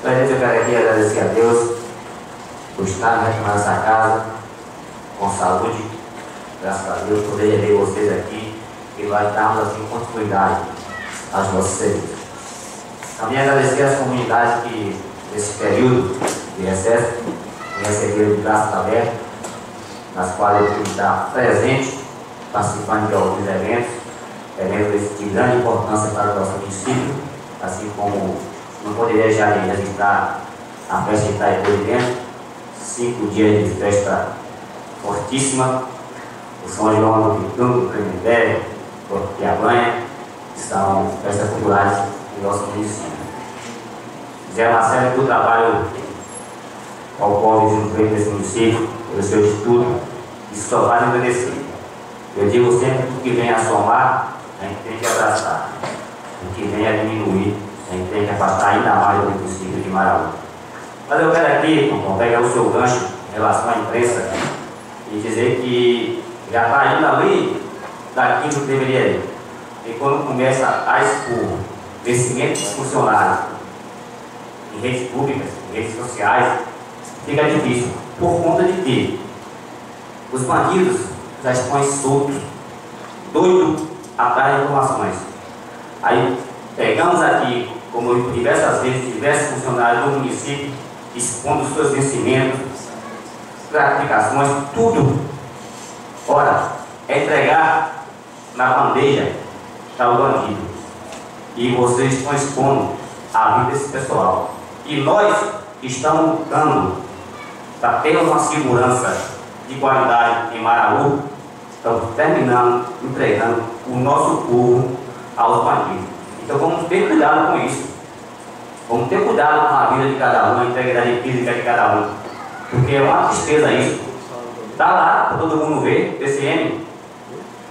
Mas eu quero aqui agradecer a Deus por estar retomando essa casa com saúde, graças a Deus, poder rever vocês aqui e vai darmos assim continuidade aos nossos serviços. Também agradecer às comunidades que, nesse período de recesso, me receberam de braços abertos, nas quais eu pude estar presente, participando de alguns eventos de grande importância para o nosso município, assim como não poderia deixar de registrar a festa de Itaipu de Dentro, 5 dias de festa fortíssima, o São João do Pitungo, Tremembé, Piabanha, que são festas populares do nosso município. Zé Marcelo, do trabalho ao qual desenvolveu nesse município, pelo seu estudo, isso só vai agradecer. Eu digo sempre que o que vem a somar, a gente tem que abraçar. O que vem a diminuir, a gente tem que afastar ainda mais do município de Maraú. Mas eu quero aqui, Tom, pegar o seu gancho em relação à imprensa e dizer que já está indo ali daquilo que deveria ir. E quando começa a expor crescimento dos funcionários em redes públicas, em redes sociais, fica difícil, por conta de que os bandidos já estão soltos, doidos atrás de informações. Aí pegamos aqui, como eu diversas vezes, diversos funcionários do município expondo os seus vencimentos, gratificações, tudo. Ora, é entregar na bandeja para o bandido. E vocês estão expondo a vida desse pessoal. E nós estamos lutando para ter uma segurança de qualidade em Maraú, estamos terminando, entregando o nosso povo aos bandidos. Então vamos ter cuidado com isso. Vamos ter cuidado com a vida de cada um, a integridade física de cada um. Porque é uma tristeza isso. Está lá para todo mundo ver, TCM.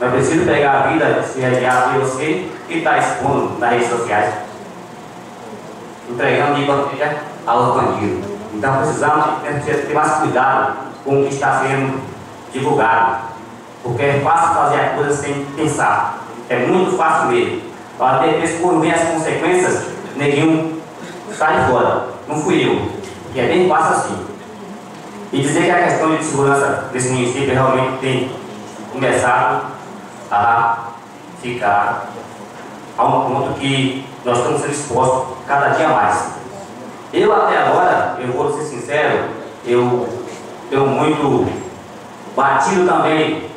Não é preciso pegar a vida, se regiar de você que está expondo nas redes sociais, entregando de bandeja aos bandidos. Então precisamos ter mais cuidado com o que está sendo divulgado. Porque é fácil fazer a coisa sem pensar. É muito fácil mesmo. Para depois, quando vem as consequências, neguinho sai fora. Não fui eu. E é bem fácil assim. E dizer que a questão de segurança desse município realmente tem começado a ficar a um ponto que nós estamos sendo expostos cada dia mais. Eu até agora, eu vou ser sincero, eu tenho muito batido também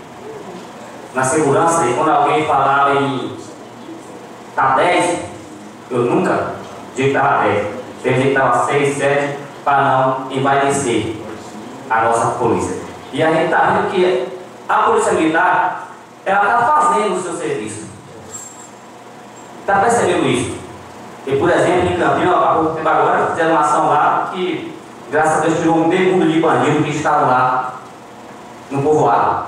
na segurança, e quando alguém falava em tá 10, eu nunca digo que estava 10. Teve que estava 6, 7, para não envaidecer a nossa polícia. E a gente está vendo que a polícia militar, ela está fazendo o seu serviço. Está percebendo isso? E, por exemplo, em Campina, há pouco tempo agora, fizeram uma ação lá que, graças a Deus, tirou um mundo de bandidos que estavam lá no povoado.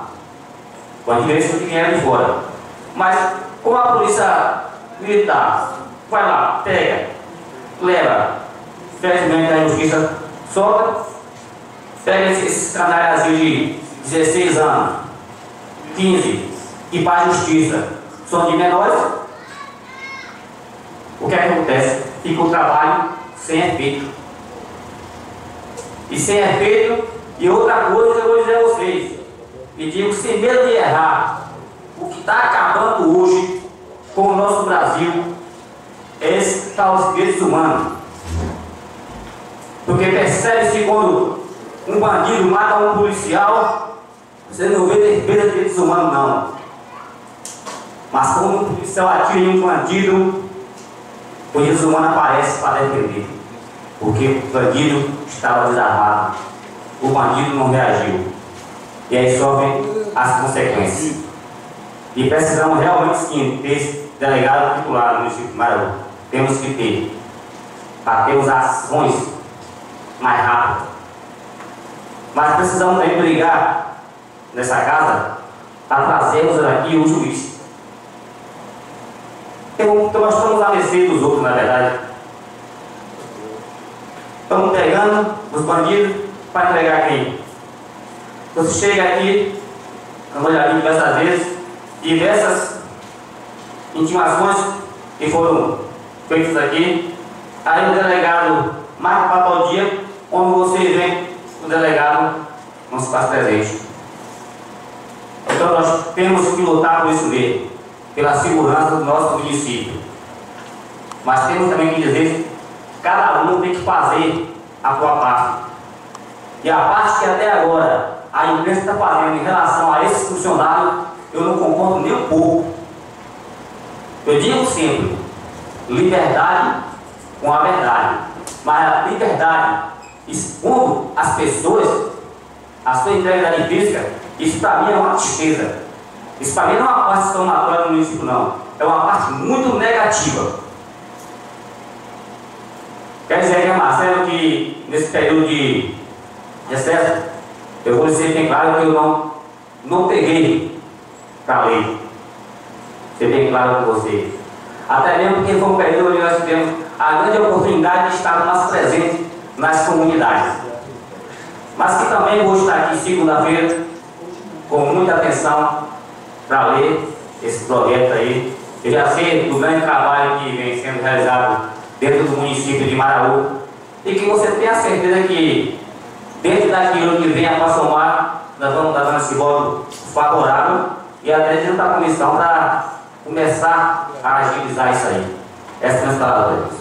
Bandidos que vieram de fora. Mas, como a polícia militar vai lá, pega, leva, felizmente a justiça solta, pega esses canalhas de 16 anos, 15, e para a justiça são de menores, o que acontece? Fica o trabalho sem efeito. E sem efeito, e outra coisa que eu vou dizer a vocês, e digo sem medo de errar, o que está acabando hoje com o nosso Brasil é esse tal de direitos humanos. Porque percebe-se quando um bandido mata um policial, você não vê defesa de direitos humanos não. Mas quando um policial atira em um bandido, o direito humano aparece para defender. Porque o bandido estava desarmado, o bandido não reagiu. E aí sofre as consequências. E precisamos realmente sim ter esse delegado titular no município de Maraú. Temos que ter, para termos ações mais rápidas. Mas precisamos também brigar nessa casa para trazermos aqui o juiz. Então nós estamos à mercê dos outros, na verdade. Estamos pegando os bandidos para entregar quem? Você chega aqui, eu já vi diversas vezes, diversas intimações que foram feitas aqui. Aí o delegado mais se faz presente. Então nós temos que lutar por isso mesmo, pela segurança do nosso município. Mas temos também que dizer que cada um tem que fazer a sua parte. E a parte que até agora a imprensa está fazendo em relação a esses funcionários, eu não concordo nem um pouco. Eu digo sempre, liberdade com a verdade. Mas a liberdade expondo as pessoas, a sua integridade física, isso para mim é uma tristeza. Isso para mim não é uma parte somatória do município, não. É uma parte muito negativa. Quer dizer, né, Marcelo, que nesse período de recesso, eu vou dizer bem claro que eu não peguei para ler. Ser bem claro com você. Até mesmo porque foi um período onde nós tivemos a grande oportunidade de estar mais presente nas comunidades. Mas que também vou estar aqui segunda-feira com muita atenção para ler esse projeto aí. Eu já sei do grande trabalho que vem sendo realizado dentro do município de Maraú e que você tenha certeza que dentro daquilo que vem a somar, nós vamos dar esse voto favorável e até dentro da comissão para começar a agilizar isso aí. Essa é a minha palavra.